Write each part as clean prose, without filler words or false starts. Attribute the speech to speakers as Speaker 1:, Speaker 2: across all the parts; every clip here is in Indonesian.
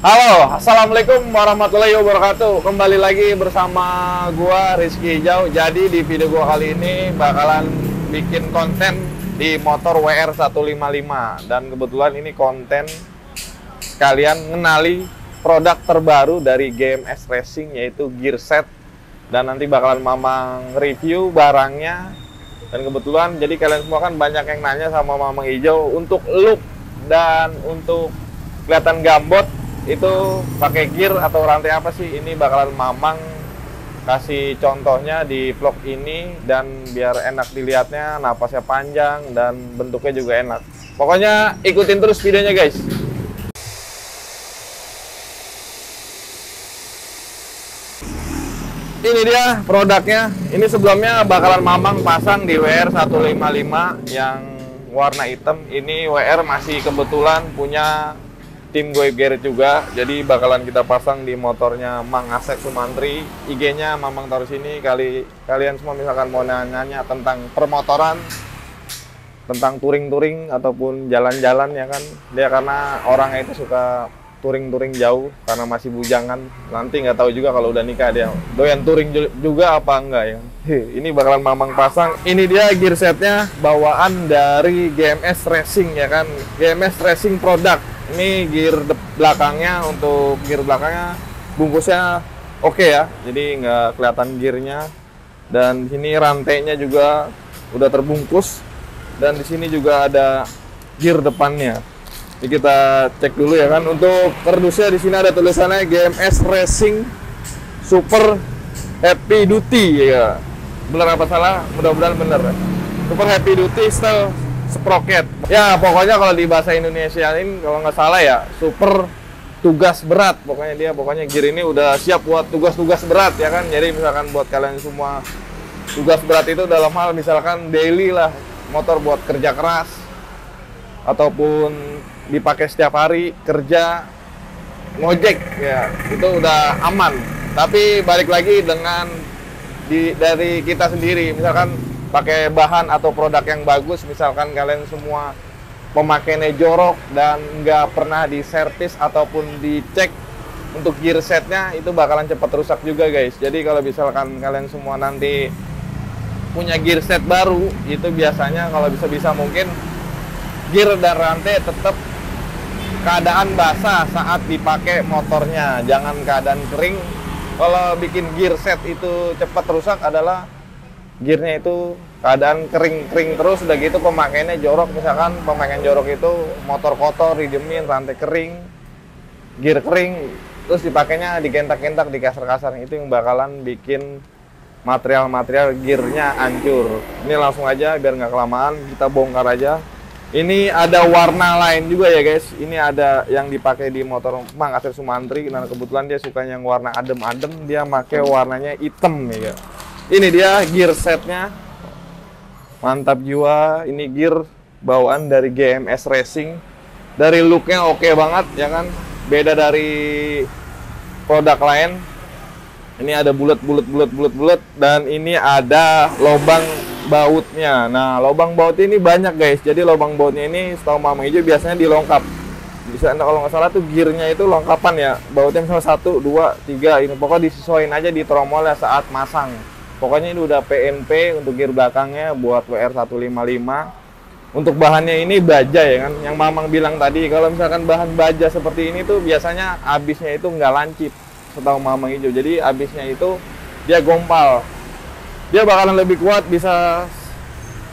Speaker 1: Halo, assalamualaikum warahmatullahi wabarakatuh. Kembali lagi bersama gua Rizky Hijau. Jadi di video gua kali ini bakalan bikin konten di motor WR155 dan kebetulan ini konten sekalian ngenali produk terbaru dari GMS Racing yaitu gearset, dan nanti bakalan Mamang review barangnya. Dan kebetulan jadi kalian semua kan banyak yang nanya sama Mamang Hijau untuk look dan untuk kelihatan gambot itu pakai gear atau rantai apa sih. Ini bakalan Mamang kasih contohnya di vlog ini, dan biar enak dilihatnya, napasnya panjang dan bentuknya juga enak. Pokoknya ikutin terus videonya guys. Ini dia produknya. Ini sebelumnya bakalan Mamang pasang di WR155 yang warna hitam. Ini WR masih kebetulan punya tim Goib Garage juga, jadi bakalan kita pasang di motornya Mang Asep Sumantri. IG-nya Mamang taruh sini. Kalian semua misalkan mau nanya tentang permotoran, tentang touring-touring ataupun jalan-jalan ya kan, dia karena orangnya itu suka touring-touring jauh karena masih bujangan. Nanti nggak tahu juga kalau udah nikah dia doyan touring juga apa enggak ya. Ini bakalan Mamang pasang. Ini dia gear setnya bawaan dari GMS Racing ya kan, GMS Racing produk. Ini gear belakangnya, untuk gear belakangnya bungkusnya oke ya, jadi nggak kelihatan gearnya. Dan sini rantainya juga udah terbungkus, dan di sini juga ada gear depannya. Jadi kita cek dulu ya kan. Untuk kardusnya di sini ada tulisannya GMS Racing Super Happy Duty ya. Bener apa salah? Mudah-mudahan bener. Super Happy Duty Style Sprocket. Ya pokoknya kalau di bahasa Indonesia ini kalau nggak salah ya super tugas berat. Pokoknya gear ini udah siap buat tugas-tugas berat ya kan. Jadi misalkan buat kalian semua, tugas berat itu dalam hal misalkan daily lah, motor buat kerja keras ataupun dipakai setiap hari kerja ngojek ya, itu udah aman. Tapi balik lagi dengan dari kita sendiri, misalkan pakai bahan atau produk yang bagus, misalkan kalian semua pemakainya jorok dan nggak pernah diservis ataupun dicek untuk gear setnya, itu bakalan cepat rusak juga guys. Jadi kalau misalkan kalian semua nanti punya gear set baru, itu biasanya kalau bisa mungkin gear dan rantai tetap keadaan basah saat dipakai motornya, jangan keadaan kering. Kalau bikin gear set itu cepat rusak adalah gearnya itu keadaan kering terus, udah gitu pemakaiannya jorok. Misalkan pemakaian jorok itu motor kotor, didiemin, rantai kering, gear kering, terus dipakainya digentak-gentak, dikasar-kasar, itu yang bakalan bikin material gearnya hancur. Ini langsung aja biar nggak kelamaan, kita bongkar aja. Ini ada warna lain juga ya guys. Ini ada yang dipakai di motor Mang Asep Sumantri. Nah kebetulan dia suka yang warna adem-adem, dia pakai warnanya hitam ya. Ini dia gear setnya, mantap jiwa. Ini gear bawaan dari GMS Racing. Dari looknya oke banget ya kan, beda dari produk lain. Ini ada bulat, dan ini ada lubang bautnya. Nah lubang baut ini banyak guys. Jadi lubang bautnya ini setahu Mamang Hijau biasanya dilengkap. Bisa kalau nggak salah tuh gearnya itu lengkapan ya, bautnya misalnya 1, 2, 3 ini. Pokoknya disesuaikan aja di tromolnya saat masang. Pokoknya ini udah PNP untuk gear belakangnya buat WR155. Untuk bahannya ini baja ya kan, yang Mamang bilang tadi, kalau misalkan bahan baja seperti ini tuh biasanya habisnya itu nggak lancip setahu Mamang Hijau. Jadi habisnya itu dia gompal. Dia bakalan lebih kuat, bisa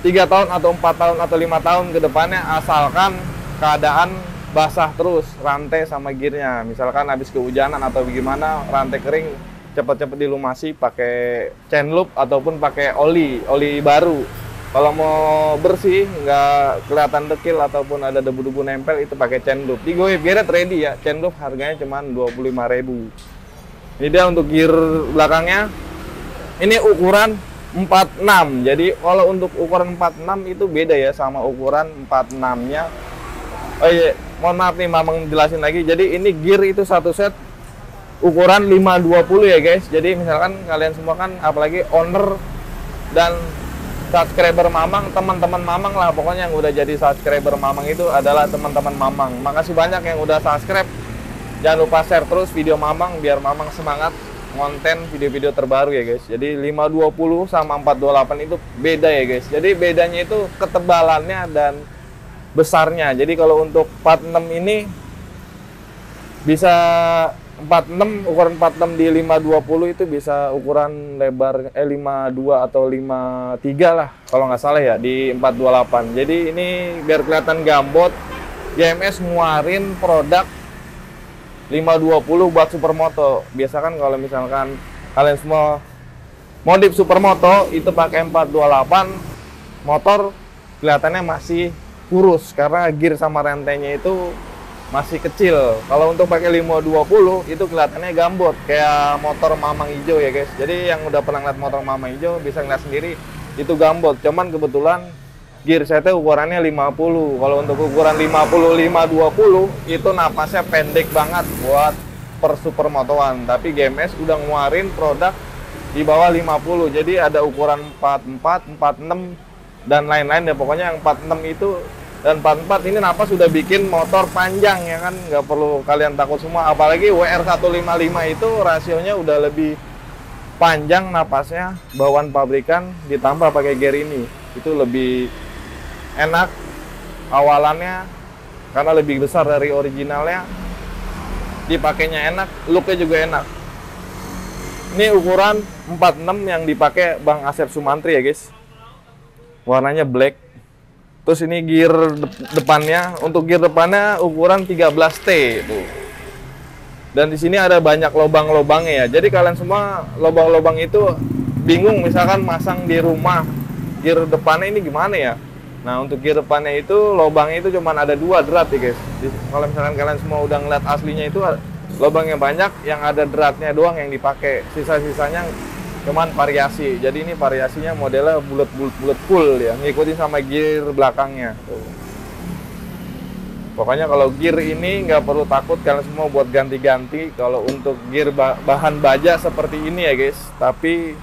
Speaker 1: 3 tahun atau 4 tahun atau 5 tahun ke depannya, asalkan keadaan basah terus rantai sama gearnya. Misalkan habis kehujanan atau gimana, rantai kering, cepet-cepet dilumasi pakai chain loop ataupun pakai oli baru. Kalau mau bersih nggak kelihatan dekil ataupun ada debu-debu nempel, itu pakai chain loop. Di Goib Garage ready ya, chain loop harganya cuma 25.000. Ini dia untuk gear belakangnya. Ini ukuran 46. Jadi kalau untuk ukuran 46 itu beda ya sama ukuran 46-nya. Oh iya, mohon maaf nih Mamang jelasin lagi. Jadi ini gear itu satu set ukuran 520 ya guys. Jadi misalkan kalian semua kan, apalagi owner dan subscriber Mamang, teman-teman Mamang lah, pokoknya yang udah jadi subscriber Mamang itu adalah teman-teman Mamang. Makasih banyak yang udah subscribe Jangan lupa share terus video Mamang biar Mamang semangat konten video-video terbaru ya guys. Jadi 520 sama 428 itu beda ya guys. Jadi bedanya itu ketebalannya dan besarnya. Jadi kalau untuk 46 ini bisa 46, ukuran 46 di 520 itu bisa ukuran lebar 52 atau 53 lah kalau nggak salah ya di 428. Jadi ini biar kelihatan gambot, GMS ngeluarin produk 520 buat supermoto. Biasa kan kalau misalkan kalian semua modif supermoto itu pakai 428, motor kelihatannya masih kurus karena gear sama rentenya itu masih kecil. Kalau untuk pakai 520 itu kelihatannya gambot kayak motor Mamang hijau ya guys. Jadi yang udah pernah ngeliat motor Mamang hijau bisa ngeliat sendiri itu gambot. Cuman kebetulan gear setnya ukurannya 50. Kalau untuk ukuran 50 520 itu napasnya pendek banget buat per supermotoan. Tapi GMS udah ngeluarin produk di bawah 50. Jadi ada ukuran 44, 46 dan lain-lain ya. Pokoknya yang 46 itu dan 44 ini napas sudah bikin motor panjang ya kan, nggak perlu kalian takut semua. Apalagi WR155 itu rasionya udah lebih panjang napasnya, bawaan pabrikan ditambah pakai gear ini itu lebih enak awalannya karena lebih besar dari originalnya, dipakainya enak, looknya juga enak. Ini ukuran 46 yang dipakai Bang Asep Sumantri ya guys, warnanya black. Terus ini gear depannya, untuk gear depannya ukuran 13T itu. Dan di sini ada banyak lubang-lubangnya ya. Jadi kalian semua lubang-lubang itu bingung misalkan masang di rumah gear depannya ini gimana ya. Nah untuk gear depannya itu lubangnya itu cuma ada 2 drat ya guys. Kalau misalkan kalian semua udah ngeliat aslinya itu lubangnya banyak, yang ada dratnya doang yang dipakai. Sisa-sisanya cuman variasi. Jadi ini variasinya modelnya bulat full ya, ngikutin sama gear belakangnya tuh. Pokoknya kalau gear ini nggak perlu takut kalian semua buat ganti-ganti kalau untuk gear bahan baja seperti ini ya guys. Tapi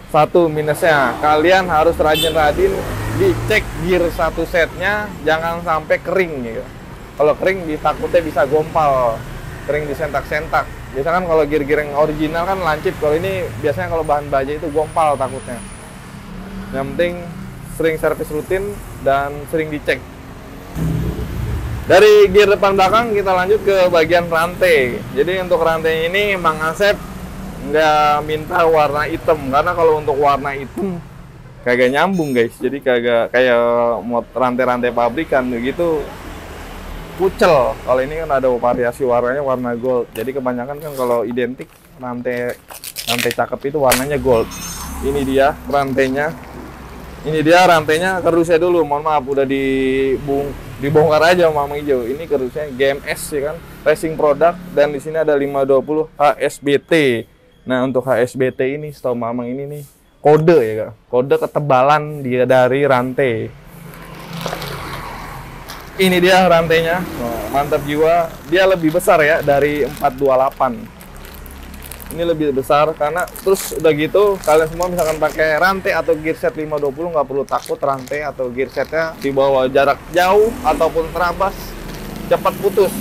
Speaker 1: satu minusnya, kalian harus rajin-rajin dicek gear satu setnya, jangan sampai kering gitu. Kalau kering takutnya bisa gompal, kering disentak-sentak. Biasanya kan kalau gear-gear yang original kan lancip, kalau ini biasanya kalau bahan baja itu gompal takutnya. Yang penting sering servis rutin dan sering dicek. Dari gear depan belakang kita lanjut ke bagian rantai. Jadi untuk rantai ini Mang Asep nggak minta warna hitam karena kalau untuk warna hitam kagak nyambung guys. Jadi kagak kayak rantai-rantai pabrikan gitu. Kucel. Kalau ini kan ada variasi warnanya warna gold. Jadi kebanyakan kan kalau identik rantai cakep itu warnanya gold. Ini dia rantainya. Ini dia rantainya, kardusnya dulu. Mohon maaf udah dibongkar aja sama Mamang hijau. Ini kardusnya GMS ya kan, racing product, dan di sini ada 520 HSBT. Nah, untuk HSBT ini setahu Mamang ini nih kode ya kan. Kode ketebalan dia dari rantai. Ini dia rantainya, mantap jiwa. Dia lebih besar ya dari 428. Ini lebih besar karena terus udah gitu kalian semua misalkan pakai rantai atau gear set 520 nggak perlu takut rantai atau gear setnya dibawa jarak jauh ataupun terabas cepat putus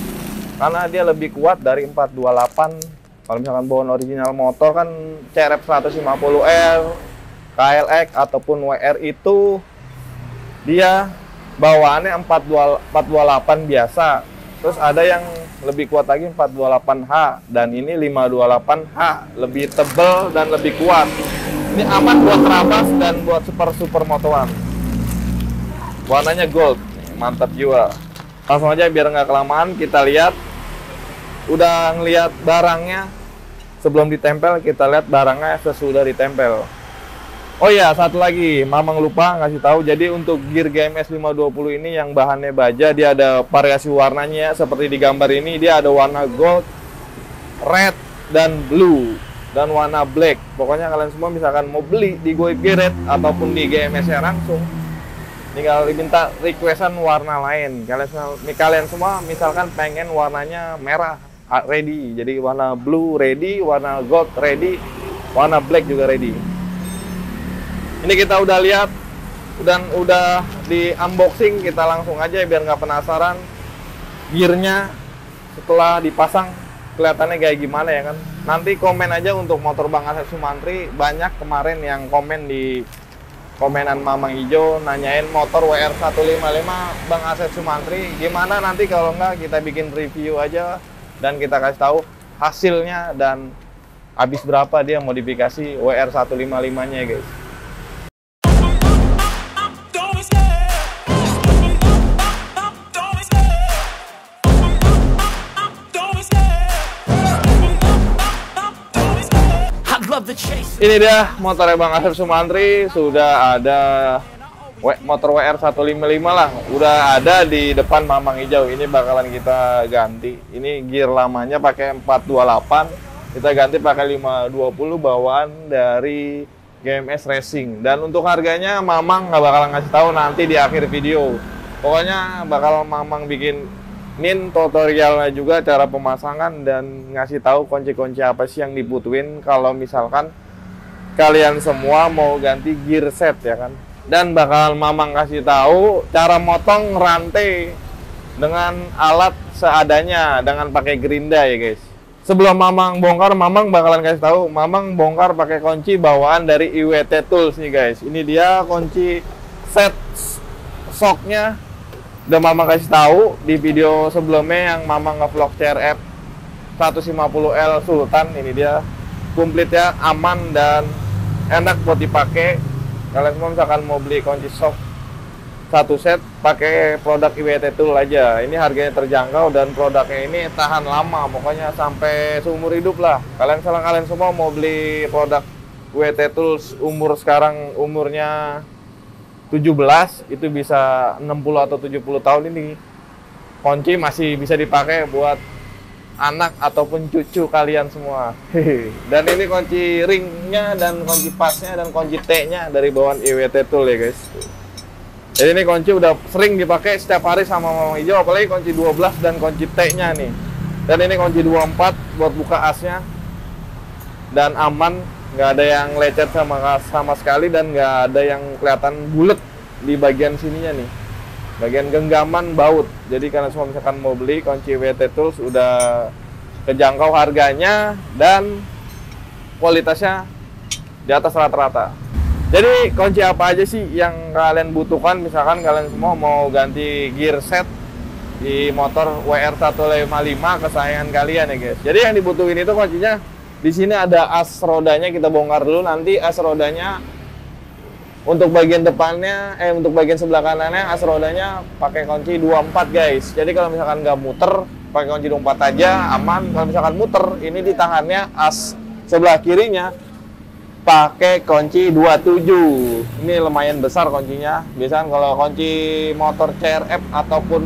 Speaker 1: karena dia lebih kuat dari 428. Kalau misalkan bawaan original motor kan CRF 150R, KLX ataupun WR itu dia bawaannya 428 biasa. Terus ada yang lebih kuat lagi 428H, dan ini 528H, lebih tebal dan lebih kuat. Ini aman buat terabas dan buat super motoan. Warnanya gold, mantap jiwa. Langsung aja biar nggak kelamaan kita lihat. Udah ngelihat barangnya sebelum ditempel, kita lihat barangnya sesudah ditempel. Oh iya, satu lagi, Mamang lupa ngasih tahu. Jadi untuk gear GMS 520 ini yang bahannya baja, dia ada variasi warnanya seperti di gambar ini. Dia ada warna gold, red, dan blue, dan warna black. Pokoknya kalian semua misalkan mau beli di Goib Geret ataupun di GMS-nya langsung, tinggal diminta requestan warna lain. Kalian semua misalkan pengen warnanya merah, ready. Jadi warna blue ready, warna gold ready, warna black juga ready. Ini kita udah lihat dan udah di unboxing, kita langsung aja biar nggak penasaran gearnya setelah dipasang kelihatannya kayak gimana ya kan. Nanti komen aja untuk motor Bang Asep Sumantri. Banyak kemarin yang komen di komenan Mamang Ijo nanyain motor WR155 Bang Asep Sumantri gimana. Nanti kalau enggak kita bikin review aja dan kita kasih tahu hasilnya dan habis berapa dia modifikasi WR155-nya ya guys. Ini dia motornya Bang Asep Sumantri, sudah ada motor WR155 lah, udah ada di depan Mamang Hijau. Ini bakalan kita ganti. Ini gear lamanya pakai 428, kita ganti pakai 520 bawaan dari GMS Racing. Dan untuk harganya Mamang nggak bakalan ngasih tahu, nanti di akhir video. Pokoknya bakal Mamang bikin tutorialnya juga cara pemasangan dan ngasih tahu kunci-kunci apa sih yang dibutuhin kalau misalkan kalian semua mau ganti gear set ya kan. Dan bakal Mamang kasih tahu cara motong rantai dengan alat seadanya dengan pakai gerinda ya guys. Sebelum Mamang bongkar, Mamang bakalan kasih tahu. Mamang bongkar pakai kunci bawaan dari IWT Tools nih guys. Ini dia kunci set shocknya. Udah Mamang kasih tahu di video sebelumnya yang Mamang nge-vlog CRF 150L Sultan. Ini dia komplit ya, aman dan enak buat dipakai. Kalian semua misalkan mau beli kunci shock satu set pakai produk IWT Tool aja. Ini harganya terjangkau dan produknya ini tahan lama, pokoknya sampai seumur hidup lah. Kalian semua mau beli produk IWT Tools sekarang umurnya 17, itu bisa 60 atau 70 tahun ini. Kunci masih bisa dipakai buat anak ataupun cucu kalian semua. Dan ini kunci ringnya dan kunci pasnya dan kunci T-nya dari bawaan IWT Tool ya guys. Jadi ini kunci udah sering dipakai setiap hari sama Mamang Hijau, apalagi kunci 12 dan kunci T-nya nih. Dan ini kunci 24 buat buka asnya. Dan aman, nggak ada yang lecet sama sekali dan nggak ada yang kelihatan bulat di bagian sininya nih, bagian genggaman baut. Jadi karena semua misalkan mau beli kunci IWT Tools udah kejangkau harganya dan kualitasnya di atas rata-rata. Jadi kunci apa aja sih yang kalian butuhkan misalkan kalian semua mau ganti gear set di motor WR155 kesayangan kalian ya guys. Jadi yang dibutuhin itu kuncinya. Di sini ada as rodanya, kita bongkar dulu. Nanti as rodanya untuk bagian depannya, untuk bagian sebelah kanannya as rodanya pakai kunci 24 guys. Jadi kalau misalkan nggak muter, pakai kunci 24 aja aman. Kalau misalkan muter, ini di tangannya as sebelah kirinya pakai kunci 27. Ini lumayan besar kuncinya. Biasanya kalau kunci motor CRF ataupun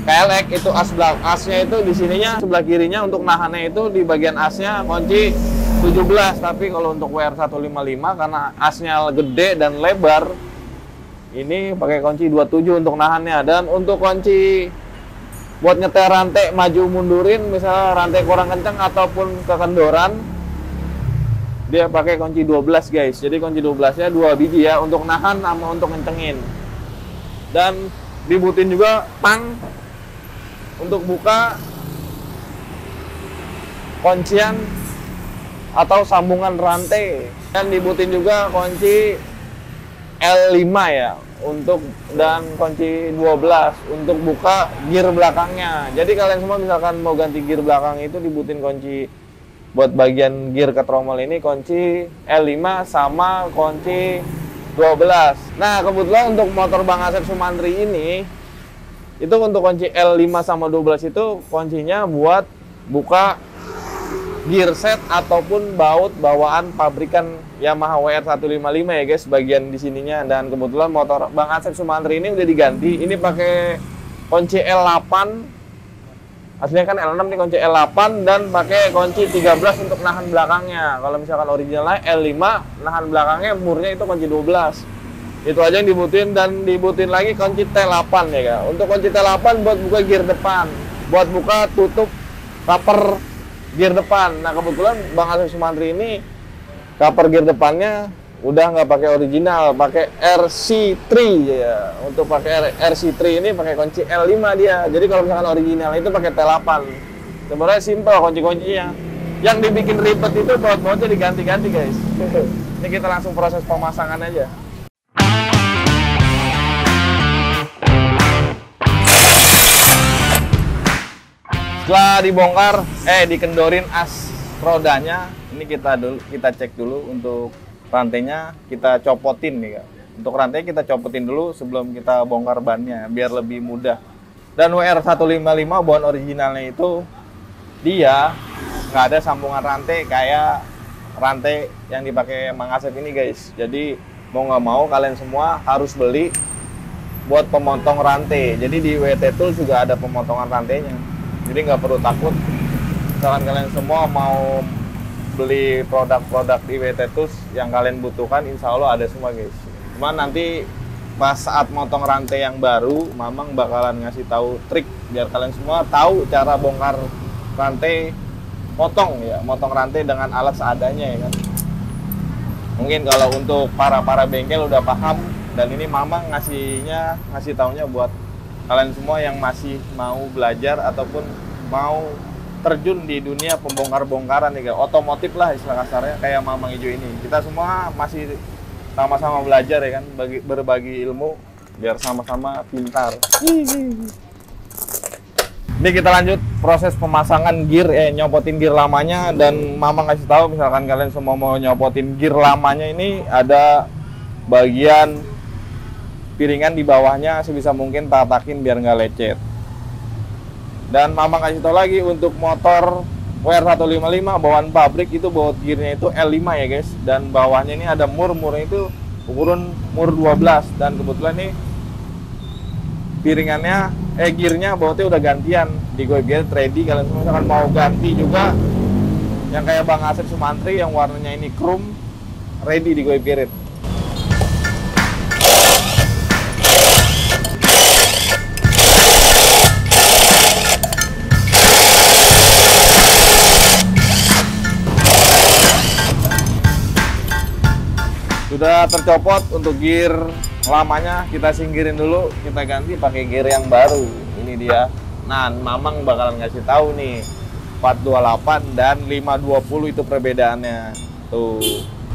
Speaker 1: KLX itu asnya itu di sininya sebelah kirinya, untuk nahannya itu di bagian asnya kunci 17. Tapi kalau untuk WR155 karena asnya gede dan lebar, ini pakai kunci 27 untuk nahannya. Dan untuk kunci buat nyetel rantai maju mundurin, misalnya rantai kurang kencang ataupun kekendoran, dia pakai kunci 12 guys. Jadi kunci 12 nya 2 biji ya, untuk nahan sama untuk kencengin. Dan dibutuhin juga tang untuk buka kuncian atau sambungan rantai. Dan dibutuhin juga kunci L5 ya, untuk dan kunci 12 untuk buka gear belakangnya. Jadi kalian semua misalkan mau ganti gear belakang itu dibutuhin kunci buat bagian gear ke tromol ini, kunci L5 sama kunci 12. Nah kebetulan untuk motor Bang Asep Sumantri ini, itu untuk kunci L5 sama 12 itu kuncinya buat buka gear set ataupun baut bawaan pabrikan Yamaha WR155 ya guys, bagian di sininya. Dan kebetulan motor Bang Asep Sumantri ini udah diganti. Ini pakai kunci L8. Aslinya kan L6, nih kunci L8 dan pakai kunci 13 untuk nahan belakangnya. Kalau misalkan originalnya L5, nahan belakangnya murnya itu kunci 12. Itu aja yang dibutuhin. Dan dibutuhin lagi kunci T8 ya guys. Untuk kunci T8 buat buka gear depan, buat buka tutup cover gear depan. Nah kebetulan Bang Asep Sumantri ini cover gear depannya udah nggak pakai original, pakai RC3 ya. Untuk pakai RC3 ini pakai kunci L5 dia. Jadi kalau misalkan original itu pakai T8. Sebenarnya simpel kunci-kuncinya. Yang dibikin ribet itu baut-bautnya diganti-ganti guys. Ini kita langsung proses pemasangan aja. Setelah dibongkar, dikendorin as rodanya, ini kita cek dulu untuk rantainya, kita copotin nih Kak. Untuk rantai kita copotin dulu sebelum kita bongkar bannya biar lebih mudah. Dan WR155 bahan originalnya itu dia nggak ada sambungan rantai kayak rantai yang dipakai Mang Asep ini guys. Jadi mau nggak mau kalian semua harus beli buat pemotong rantai. Jadi di WT Tools juga ada pemotongan rantainya. Jadi nggak perlu takut. Misalkan kalian semua mau beli produk-produk di WT Tools yang kalian butuhkan, insya Allah ada semua guys. Cuman nanti pas saat motong rantai yang baru, Mamang bakalan ngasih tahu trik biar kalian semua tahu cara bongkar rantai, motong rantai dengan alat seadanya ya kan. Mungkin kalau untuk para bengkel udah paham, dan ini Mamang ngasih taunya buat kalian semua yang masih mau belajar ataupun mau terjun di dunia pembongkar-bongkaran nih, otomotif lah istilah kasarnya kayak Mamang Ijo ini. Kita semua masih sama-sama belajar ya kan, berbagi ilmu biar sama-sama pintar. Ini kita lanjut proses pemasangan gear, nyopotin gear lamanya, dan Mamang kasih tahu misalkan kalian semua mau nyopotin gear lamanya ini ada bagian piringan di bawahnya sebisa mungkin tatakin biar nggak lecet. Dan Mamang kasih tahu lagi untuk motor WR155 bawaan pabrik itu baut gearnya itu L5 ya guys, dan bawahnya ini ada murnya itu ukuran mur 12, dan kebetulan nih piringannya gearnya bautnya udah gantian di Goib Gear ready. Kalian semua misalkan mau ganti juga yang kayak Bang Asep Sumantri yang warnanya ini chrome, ready di Goib Gear. Sudah tercopot untuk gear lamanya, kita singkirin dulu, kita ganti pakai gear yang baru. Ini dia. Nah, Mamang bakalan ngasih tahu nih 428 dan 520 itu perbedaannya. Tuh.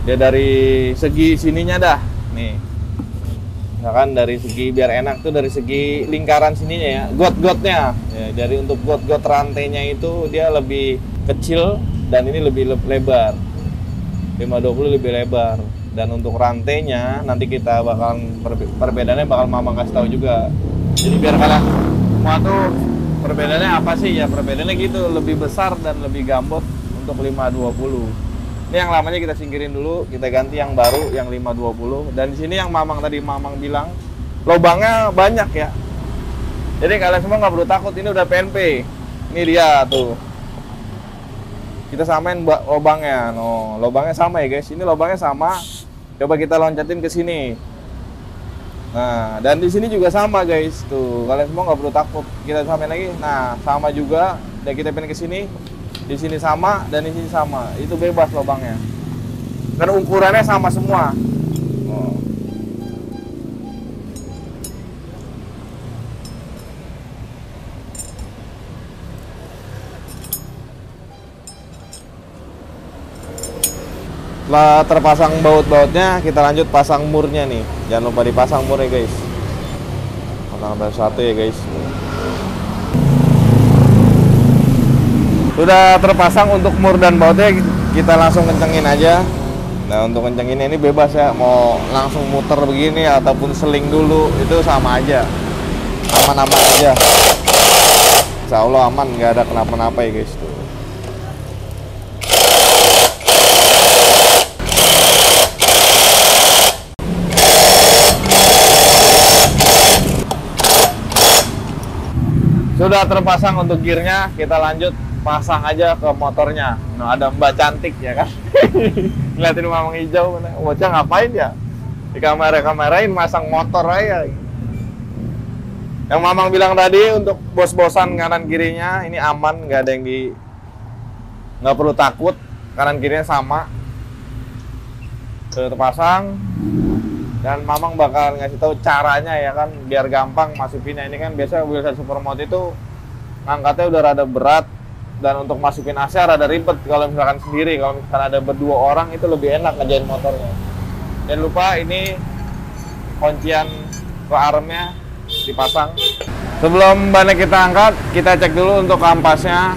Speaker 1: Dia dari segi sininya dah. Nih. Misalkan dari segi biar enak tuh dari segi lingkaran sininya ya, got-gotnya. Ya, jadi untuk got-got rantainya itu dia lebih kecil dan ini lebih lebar. 520 lebih lebar. Dan untuk rantainya nanti kita bakalan perbedaannya bakal Mamang kasih tahu juga. Jadi biar kalian semua tuh perbedaannya apa sih ya, perbedaannya gitu, lebih besar dan lebih gambot untuk 520. Ini yang lamanya kita singkirin dulu, kita ganti yang baru yang 520. Dan di sini yang Mamang bilang lubangnya banyak ya. Jadi kalian semua nggak perlu takut, ini udah PNP. Ini dia tuh. Kita samain lubangnya. No, lubangnya sama ya guys. Ini lubangnya sama. Coba kita loncatin ke sini. Nah, dan di sini juga sama guys. Tuh, kalian semua nggak perlu takut. Kita samain lagi. Nah, sama juga. Dan kita pindah ke sini. Di sini sama dan di sini sama. Itu bebas lubangnya. Karena ukurannya sama semua. Oh. Setelah terpasang baut-bautnya, kita lanjut pasang murnya nih. Jangan lupa dipasang murnya guys. Pasang satu ya guys. Sudah terpasang untuk mur dan bautnya, kita langsung kencengin aja. Nah, untuk kencenginnya ini bebas ya, mau langsung muter begini ataupun seling dulu, itu sama aja. Aman-aman aja. Insya Allah aman, nggak ada kenapa-napa ya guys. Tuh. Sudah terpasang untuk gearnya, kita lanjut pasang aja ke motornya. Nah, ada Mbak cantik ya kan. Ngeliatin Mamang Hijau, bocah ngapain ya? Di kamera-kamerain masang motor aja. Yang Mamang bilang tadi untuk bos-bosan kanan kirinya ini aman, nggak ada yang nggak perlu takut, kanan kirinya sama. Sudah terpasang, dan Mamang bakal ngasih tahu caranya ya kan, biar gampang masukinnya. Ini kan biasa wheelset supermode itu ngangkatnya udah rada berat, dan untuk masukin AC rada ribet kalau misalkan sendiri. Kalau misalkan ada berdua orang itu lebih enak ngerjain motornya. Jangan lupa ini kuncian ke armnya dipasang. Sebelum bannya kita angkat, kita cek dulu untuk kampasnya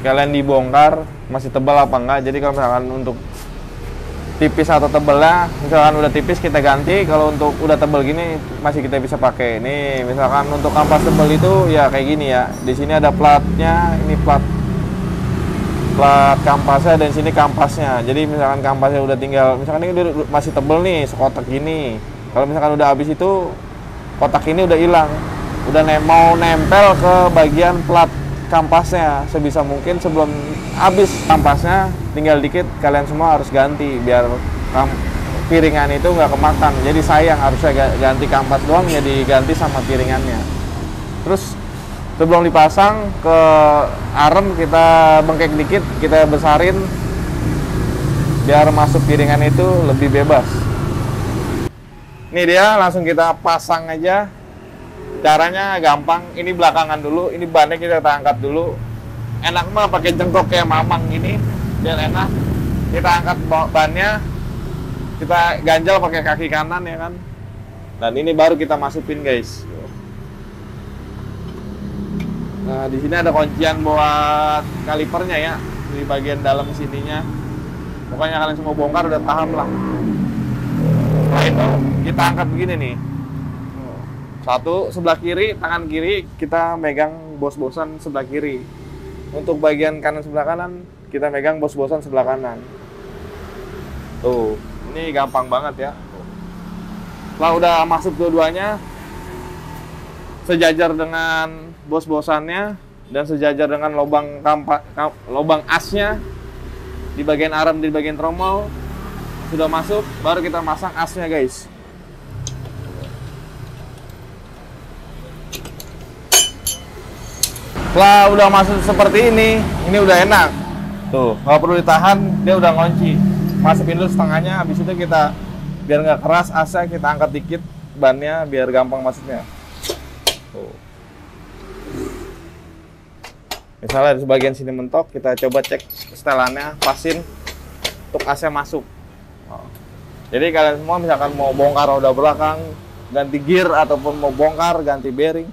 Speaker 1: sekalian dibongkar masih tebal apa enggak. Jadi kalau misalkan untuk tipis atau tebelnya, misalkan udah tipis kita ganti, kalau untuk udah tebel gini masih kita bisa pakai. Nih misalkan untuk kampas tebel itu ya kayak gini ya, di sini ada platnya, ini plat kampasnya, dan sini kampasnya. Jadi misalkan kampasnya udah tinggal, misalkan ini udah masih tebel nih sekotak gini, kalau misalkan udah habis itu kotak ini udah hilang, udah mau nempel ke bagian plat kampasnya. Sebisa mungkin sebelum habis kampasnya tinggal dikit, kalian semua harus ganti biar piringan itu nggak kemakan. Jadi sayang, harusnya ganti kampas doang ya, diganti sama piringannya. Terus sebelum dipasang ke arem kita bengkek dikit, kita besarin biar masuk piringan itu lebih bebas. Ini dia, langsung kita pasang aja. Caranya gampang, ini belakangan dulu, ini bannya kita angkat dulu. Enak mah pakai jengkok kayak Mamang gini, biar enak. Kita angkat bannya, kita ganjal pakai kaki kanan ya kan. Dan ini baru kita masukin guys. Nah di sini ada kuncian buat kalipernya ya, di bagian dalam sininya. Pokoknya kalian semua bongkar udah paham lah. Nah itu kita angkat begini nih. Satu sebelah kiri, tangan kiri kita megang bos-bosan sebelah kiri. Untuk bagian kanan sebelah kanan, kita megang bos-bosan sebelah kanan. Tuh, ini gampang banget ya. Setelah udah masuk dua-duanya, sejajar dengan bos-bosannya dan sejajar dengan lubang asnya di bagian arem, di bagian tromol sudah masuk, baru kita masang asnya guys. Setelah udah masuk seperti ini udah enak. Tuh, nggak perlu ditahan, dia udah ngunci. Masukin dulu setengahnya, habis itu kita biar nggak keras asnya kita angkat dikit bannya biar gampang masuknya. Tuh. Misalnya di bagian sini mentok, kita coba cek setelannya, pasin untuk asnya masuk. Jadi kalian semua misalkan mau bongkar roda belakang, ganti gear, ataupun mau bongkar ganti bearing,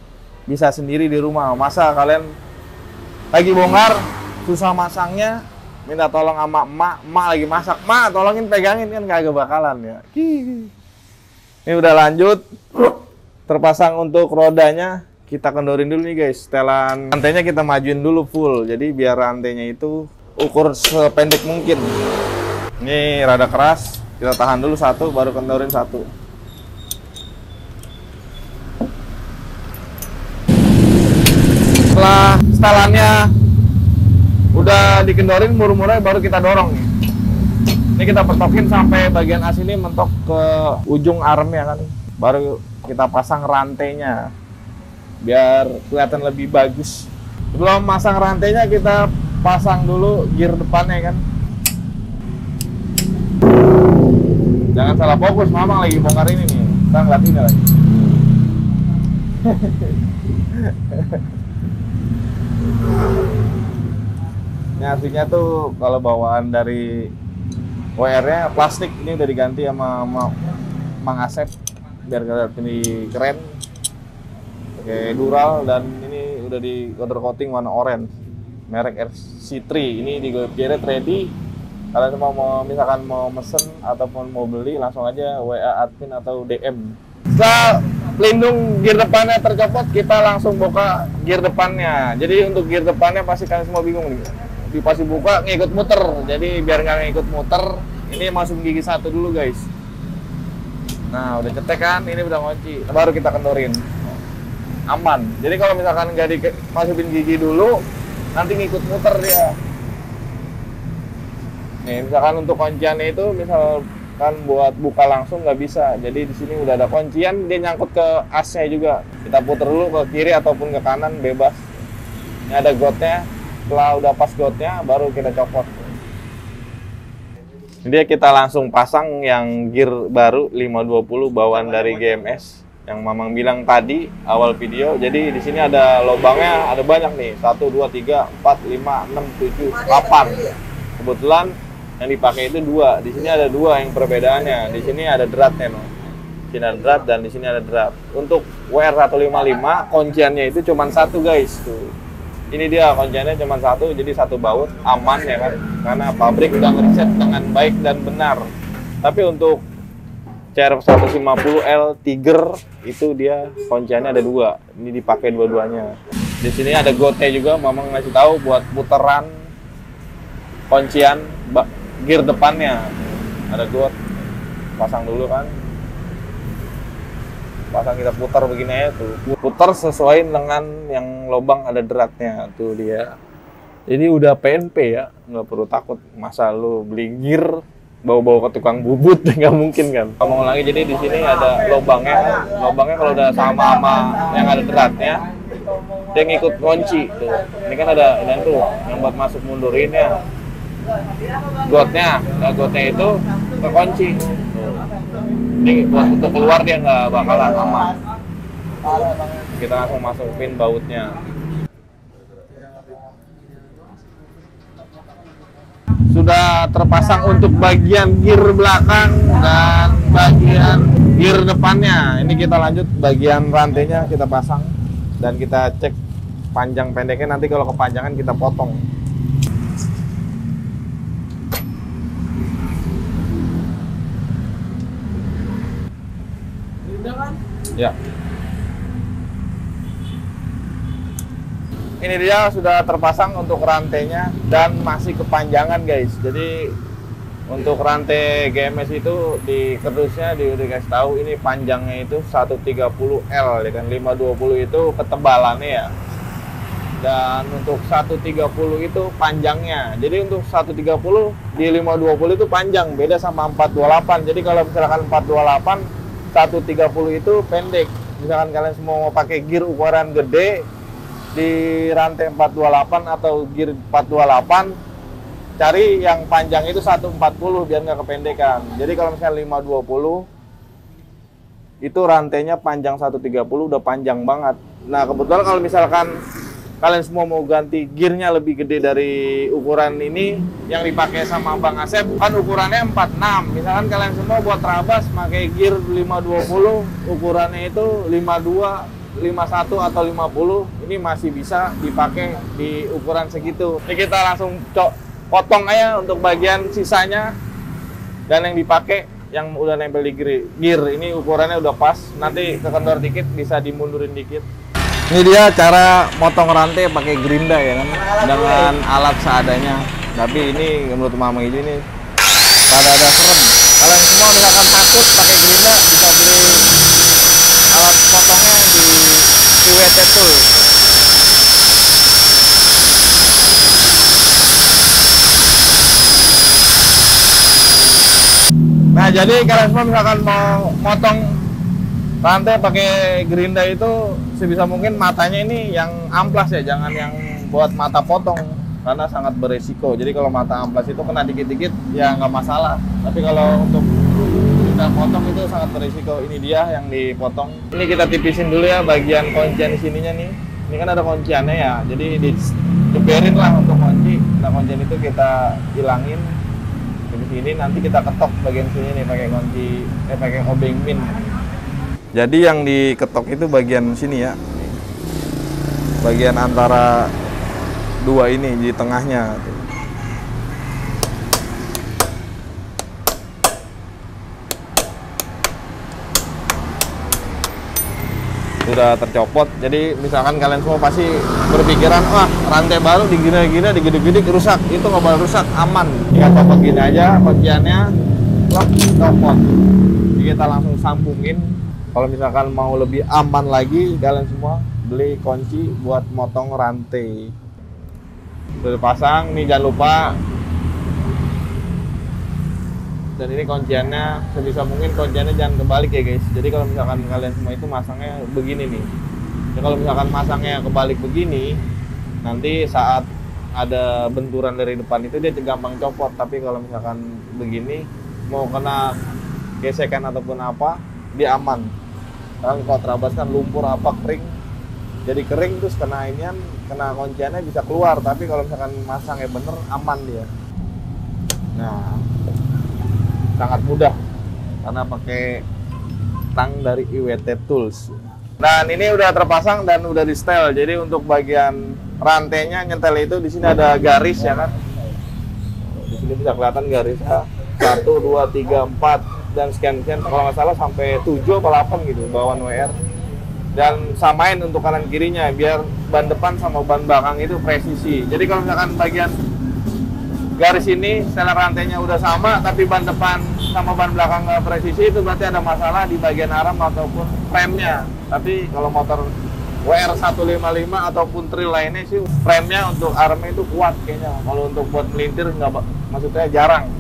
Speaker 1: bisa sendiri di rumah. Masa kalian lagi bongkar susah masangnya, minta tolong sama emak lagi masak, "Ma, tolongin pegangin," kan kagak bakalan ya. Ini udah lanjut, terpasang untuk rodanya. Kita kendorin dulu nih guys, setelan rantainya kita majuin dulu full, jadi biar rantainya itu ukur sependek mungkin. Ini rada keras, kita tahan dulu satu, baru kendorin satu. Setelah setelannya udah dikendorin murmurnya, baru kita dorong nih. Ini kita petokin sampai bagian as ini mentok ke ujung armnya kan. Baru kita pasang rantainya biar kelihatan lebih bagus. Sebelum masang rantainya kita pasang dulu gear depannya kan. Jangan salah fokus, Mamang lagi bongkar ini nih. Kita ngeliat ini lagi. Ini aslinya tuh kalau bawaan dari WR-nya plastik, ini udah diganti sama Mang Asep biar kelihatan ini keren. Pakai dural, dan ini udah di powder coating warna orange. Merek RC3. Ini di Garrett ready. Kalian semua mau misalkan mau mesen ataupun mau beli, langsung aja WA admin atau DM. Setelah pelindung gear depannya tercopot, kita langsung buka gear depannya. Jadi untuk gear depannya pasti kalian semua bingung nih. Dipasti buka ngikut muter. Jadi biar nggak ngikut muter, ini masukin gigi satu dulu guys. Nah udah cetek kan, ini udah ngunci. Baru kita kendorin. Aman. Jadi kalau misalkan nggak dimasukin gigi dulu, nanti ngikut muter dia. Nih misalkan untuk kunciannya itu misalkan buat buka langsung nggak bisa. Jadi di sini udah ada kuncian, dia nyangkut ke asnya juga. Kita puter dulu ke kiri ataupun ke kanan bebas. Ini ada gotnya. Setelah udah pas gotnya, baru kita copot. Jadi kita langsung pasang yang gear baru 520 bawaan dari GMS yang Mamang bilang tadi awal video. Jadi di sini ada lubangnya, ada banyak nih. 1 2 3 4 5 6 7 8. Kebetulan yang dipakai itu 2. Di sini ada 2 yang perbedaannya. Di sini ada dratnya, no. Di sini ada drat dan di sini ada drat. Untuk WR155 kunciannya itu cuma 1, guys. Tuh. Ini dia kunciannya cuma 1, jadi 1 baut, aman ya kan, karena pabrik udah ngeriset dengan baik dan benar. Tapi untuk CR150L Tiger itu dia kunciannya ada 2, ini dipakai dua-duanya. Di sini ada gote juga, Mamang ngasih tahu buat puteran kuncian gear depannya. Ada got, pasang dulu kan. Pasang kita putar begini aja tuh, putar sesuai dengan yang lubang ada dratnya tuh dia. Jadi udah PNP ya, nggak perlu takut masa lu beli gear bawa-bawa ke tukang bubut, nggak mungkin kan. Ngomong lagi, jadi di sini ada lubangnya kalau udah sama yang ada dratnya dia ngikut kunci tuh. Ini kan ada ini tuh yang buat masuk mundurin ya, gotnya itu ke kunci. Ini buat untuk keluar dia nggak bakalan aman. Kita langsung masukin bautnya. Sudah terpasang untuk bagian gear belakang dan bagian gear depannya. Ini kita lanjut bagian rantainya kita pasang dan kita cek panjang pendeknya. Nanti kalau kepanjangan kita potong. Ya. Ini dia sudah terpasang untuk rantainya dan masih kepanjangan, guys. Jadi untuk rantai GMS itu di kardusnya dikasih tahu ini panjangnya itu 130L ya kan, 520 itu ketebalannya ya. Dan untuk 130 itu panjangnya. Jadi untuk 130 di 520 itu panjang, beda sama 428. Jadi kalau misalkan 428 130 itu pendek. Misalkan kalian semua mau pakai gear ukuran gede di rantai 428 atau gear 428, cari yang panjang itu 140 biar nggak kependekan. Jadi kalau misalnya 520 itu rantainya panjang 130 udah panjang banget. Nah kebetulan kalau misalkan kalian semua mau ganti gearnya lebih gede dari ukuran ini yang dipakai sama Bang Asep, kan ukurannya 46. Misalkan kalian semua buat Trabas pakai gear 520, ukurannya itu 52, 51 atau 50, ini masih bisa dipakai di ukuran segitu. Ini kita langsung potong aja untuk bagian sisanya dan yang dipakai yang udah nempel di gear. Ini ukurannya udah pas, nanti kekendor dikit bisa dimundurin dikit. Ini dia cara motong rantai pakai gerinda ya kan, dengan alat seadanya. Tapi ini menurut Mama ini ada serem. Kalian semua misalkan takut pakai gerinda, bisa beli alat potongnya di IWT Tool. Nah jadi kalian semua misalkan mau motong rantai pakai gerinda itu sebisa mungkin matanya ini yang amplas ya, jangan yang buat mata potong karena sangat beresiko. Jadi kalau mata amplas itu kena dikit-dikit ya nggak masalah, tapi kalau untuk kita potong itu sangat beresiko. Ini dia yang dipotong. Ini kita tipisin dulu ya bagian kuncian sininya nih. Ini kan ada kunciannya ya, jadi dijeberin lah untuk kunci. Nah kuncian itu kita hilangin di sini, nanti kita ketok bagian sini nih pakai kunci, pakai obeng pin. Jadi yang diketok itu bagian sini ya, bagian antara dua ini di tengahnya. Sudah tercopot. Jadi misalkan kalian semua pasti berpikiran, wah rantai baru digina-gina, digede-gede rusak. Itu nggak bakal rusak, aman. Kita copot gini aja kunciannya, copot. Jadi kita langsung sambungin. Kalau misalkan mau lebih aman lagi, kalian semua beli kunci buat motong rantai. Sudah pasang, nih jangan lupa. Dan ini kunciannya, sebisa mungkin kunciannya jangan kebalik ya guys. Jadi kalau misalkan kalian semua itu masangnya begini nih. Jadi kalau misalkan masangnya kebalik begini, nanti saat ada benturan dari depan itu dia gampang copot. Tapi kalau misalkan begini mau kena gesekan ataupun apa dia aman. Karena kalau terabas kan lumpur apa kering, jadi kering terus kena inian, kena kunciannya bisa keluar. Tapi kalau misalkan masangnya bener aman dia. Nah, sangat mudah karena pakai tang dari IWT Tools. Dan ini udah terpasang dan udah di setel. Jadi untuk bagian rantainya nyetel itu di sini ada garis ya kan. Di sini bisa kelihatan garisnya 1, 2, 3, 4 dan sekian-sekian. Kalau nggak salah sampai 7 atau 8 gitu bawaan WR. Dan samain untuk kanan kirinya biar ban depan sama ban belakang itu presisi. Jadi kalau misalkan bagian garis ini setelan rantainya udah sama tapi ban depan sama ban belakang nggak presisi, itu berarti ada masalah di bagian arm ataupun frame-nya. Tapi kalau motor WR 155 ataupun trail lainnya sih frame-nya untuk armnya itu kuat kayaknya. Kalau untuk buat melintir nggak, maksudnya jarang,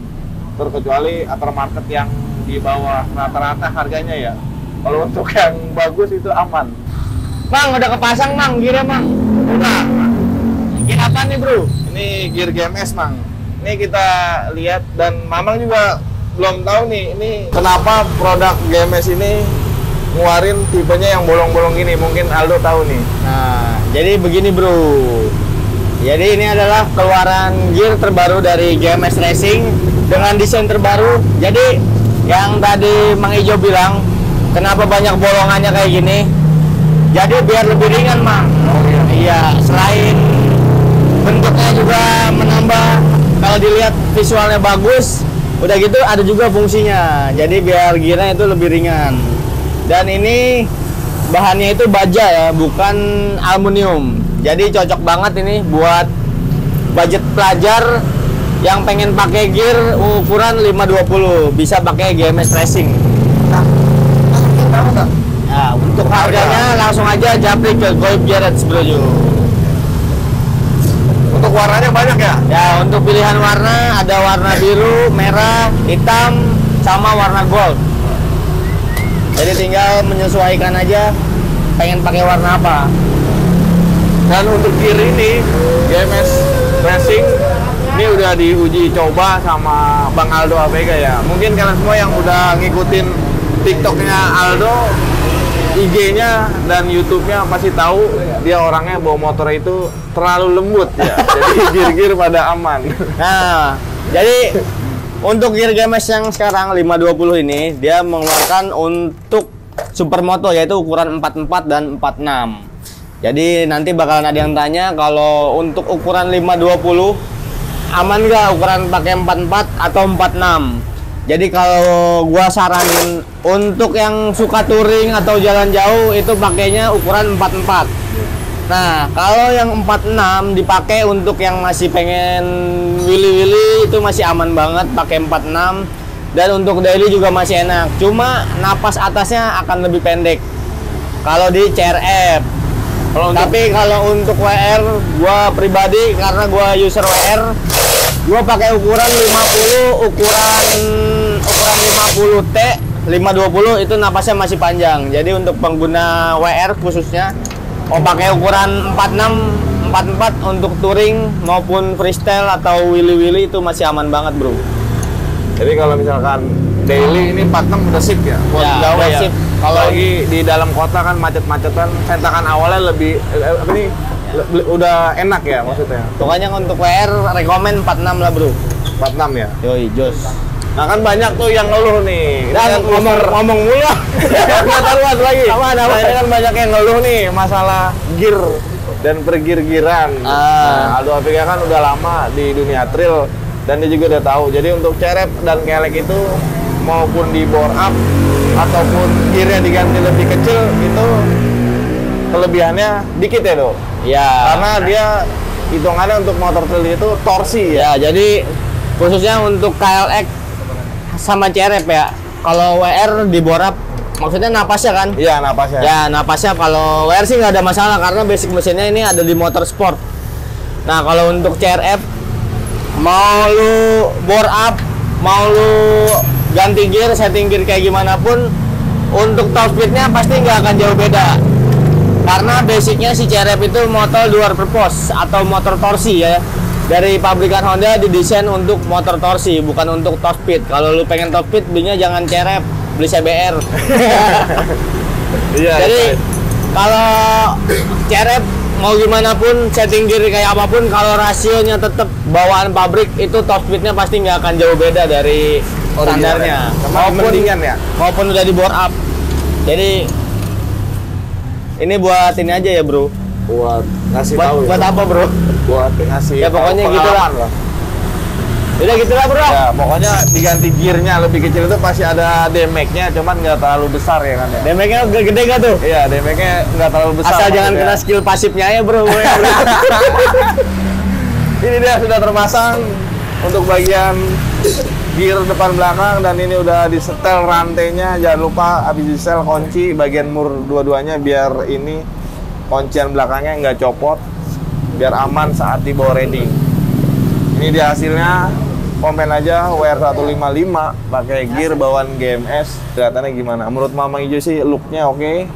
Speaker 1: terkecuali aftermarket yang di bawah rata-rata harganya ya. Kalau untuk yang bagus itu aman.
Speaker 2: Bang, udah kepasang Bang, gearnya Bang?
Speaker 1: Udah.
Speaker 2: Gear apa nih bro?
Speaker 1: Ini gear GMS Mang. Ini kita lihat dan Mamang juga belum tahu nih ini kenapa produk GMS ini ngeluarin tipenya yang bolong-bolong gini. Mungkin Aldo tahu nih.
Speaker 2: Nah, jadi begini bro. Jadi ini adalah keluaran gear terbaru dari GMS Racing dengan desain terbaru. Jadi yang tadi Mang Ijo bilang, kenapa banyak bolongannya kayak gini? Jadi biar lebih ringan Mang. Iya, selain bentuknya juga menambah, kalau dilihat visualnya bagus, udah gitu ada juga fungsinya. Jadi biar gearnya itu lebih ringan. Dan ini bahannya itu baja ya, bukan aluminium. Jadi cocok banget ini buat budget pelajar yang pengen pakai gear ukuran 520, bisa pakai GMS Racing. Nah, untuk harganya langsung aja japri ke Goib Garage bro.
Speaker 1: Untuk warnanya banyak ya?
Speaker 2: Ya, untuk pilihan warna ada warna biru, merah, hitam, sama warna gold. Jadi tinggal menyesuaikan aja pengen pakai warna apa.
Speaker 1: Dan untuk gear ini GMS Racing ini udah diuji coba sama Bang Aldo ABG ya. Mungkin kalian semua yang udah ngikutin TikToknya Aldo, IG-nya dan YouTube-nya pasti tahu dia orangnya bawa motor itu terlalu lembut ya. Jadi gear-gear pada aman.
Speaker 2: Nah, jadi untuk gear GMS yang sekarang 520 ini dia mengeluarkan untuk supermoto yaitu ukuran 44 dan 46. Jadi nanti bakalan ada yang tanya kalau untuk ukuran 520 aman nggak ukuran pakai 44 atau 46. Jadi kalau gua saranin untuk yang suka touring atau jalan jauh itu pakainya ukuran 44. Nah, kalau yang 46 dipakai untuk yang masih pengen willy-willy itu masih aman banget pakai 46, dan untuk daily juga masih enak. Cuma napas atasnya akan lebih pendek kalau di CRF. Tapi kalau untuk WR gua pribadi karena gua user WR, gua pakai ukuran 50, ukuran 50T 520 itu napasnya masih panjang. Jadi untuk pengguna WR khususnya mau pakai ukuran 46, 44 untuk touring maupun freestyle atau willy-willy itu masih aman banget, bro.
Speaker 1: Jadi kalau misalkan daily ini 46 udah sip ya? Buat
Speaker 2: Ya,
Speaker 1: jauh
Speaker 2: udah
Speaker 1: ya.
Speaker 2: sip.
Speaker 1: Kalau lagi di dalam kota kan macet-macetan, sentakan awalnya lebih udah enak ya maksudnya.
Speaker 2: Pokoknya untuk WR rekomen 46 lah, bro.
Speaker 1: 46 ya?
Speaker 2: Yoi, jos.
Speaker 1: Nah kan banyak tuh yang ngeluh nih.
Speaker 2: Dan ngomong mulu.
Speaker 1: Nggak taruhan lagi.
Speaker 2: Apa?
Speaker 1: Nah, ini kan banyak yang ngeluh nih masalah gear dan pergir-giran. Nah, Aldo ABG kan udah lama di dunia trail dan dia juga udah tahu. Jadi untuk cerep dan kelek itu maupun di bore up ataupun gearnya diganti lebih kecil itu kelebihannya dikit ya, Do?
Speaker 2: Ya.
Speaker 1: Karena dia hitungannya untuk motor trail itu torsi ya.
Speaker 2: Ya, jadi khususnya untuk KLX sama CRF ya. Kalau WR di borap maksudnya napasnya kan?
Speaker 1: Iya, napasnya.
Speaker 2: Ya, napasnya kalau WR sih nggak ada masalah karena basic mesinnya ini ada di motor sport. Nah, kalau untuk CRF mau lu bore up, mau lu ganti gear, setting gear kayak gimana pun, untuk top speednya pasti nggak akan jauh beda. Karena basicnya si CRF itu motor dual purpose atau motor torsi ya. dari pabrikan Honda didesain untuk motor torsi, bukan untuk top speed. Kalau lu pengen top speed, belinya jangan CRF, beli CBR.
Speaker 1: Iya.
Speaker 2: Jadi kalau CRF mau gimana pun setting gear kayak apapun, kalau rasionya tetap bawaan pabrik itu top speednya pasti nggak akan jauh beda dari standarnya. Maupun udah di bore up. Jadi ini buat ini aja ya bro.
Speaker 1: Buat ngasih tahu.
Speaker 2: Buat apa bro?
Speaker 1: Buat ngasih.
Speaker 2: Ya pokoknya gitulah. Udah gitulah bro.
Speaker 1: Ya pokoknya diganti gearnya lebih kecil itu pasti ada damage-nya, cuman nggak terlalu besar ya kan ya.
Speaker 2: Damage-nya gede gak tuh?
Speaker 1: Iya, damage-nya nggak terlalu besar.
Speaker 2: Asal jangan kena skill pasifnya ya bro.
Speaker 1: Ini dia sudah terpasang untuk bagian gear depan belakang, dan ini udah disetel rantainya. Jangan lupa habis disetel kunci bagian mur dua-duanya biar ini kuncian belakangnya nggak copot, biar aman saat dibawa riding. Ini dia hasilnya. Komen aja WR155 pakai gear bawaan GMS, kelihatannya gimana? Menurut Mamang Ijo sih looknya oke,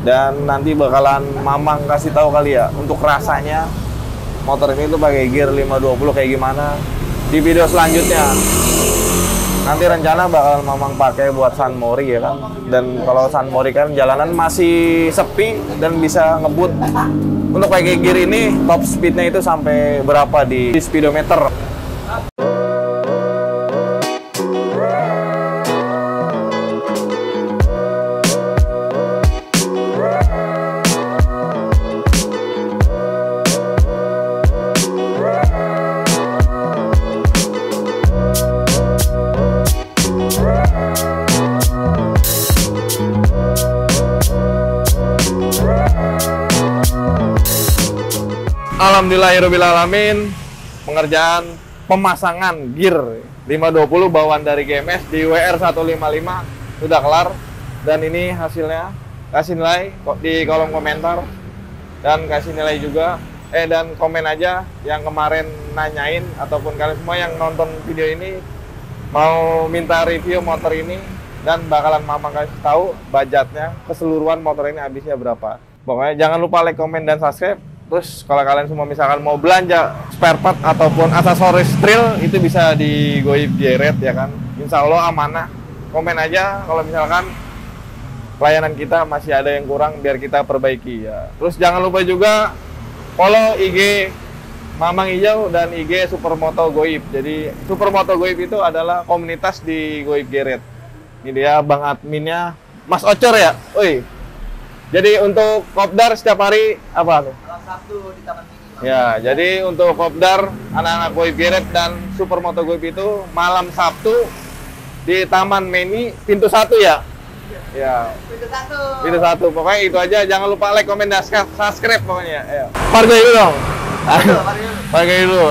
Speaker 1: dan nanti bakalan Mamang kasih tahu kali ya untuk rasanya motor ini tuh pakai gear 520 kayak gimana di video selanjutnya. Nanti rencana bakal Mamang pakai buat San Mori ya kan. Dan kalau San Mori kan jalanan masih sepi dan bisa ngebut. Untuk pakai gear ini top speednya itu sampai berapa di speedometer. Alhamdulillahirrahmanirrahim, pengerjaan pemasangan gear 520 bawaan dari GMS di WR155 sudah kelar, dan ini hasilnya. Kasih nilai di kolom komentar, dan kasih nilai juga dan komen aja yang kemarin nanyain, ataupun kalian semua yang nonton video ini mau minta review motor ini, dan bakalan Mamang kasih tahu budgetnya keseluruhan motor ini habisnya berapa. Pokoknya jangan lupa like, komen, dan subscribe. Terus kalau kalian semua misalkan mau belanja spare part ataupun aksesoris trail, itu bisa di Goib Garage ya kan. Insya Allah amanah. Komen aja kalau misalkan pelayanan kita masih ada yang kurang, biar kita perbaiki ya. Terus jangan lupa juga follow IG Mamang Ijo dan IG Supermoto Goib. Jadi Supermoto Goib itu adalah komunitas di Goib Garage. Ini dia bang adminnya, Mas Ocor ya. Oi. Jadi untuk kopdar setiap hari apa tuh?
Speaker 3: Sabtu di Taman Mini.
Speaker 1: Ya, jadi untuk kopdar anak-anak Goib Garage dan Supermoto Goib itu malam Sabtu di Taman Mini pintu 1 ya? Ya. Pintu 1. Pokoknya itu aja. Jangan lupa like, komen, dan subscribe pokoknya. Ayo. Parkir dulu dong. Parkir dulu.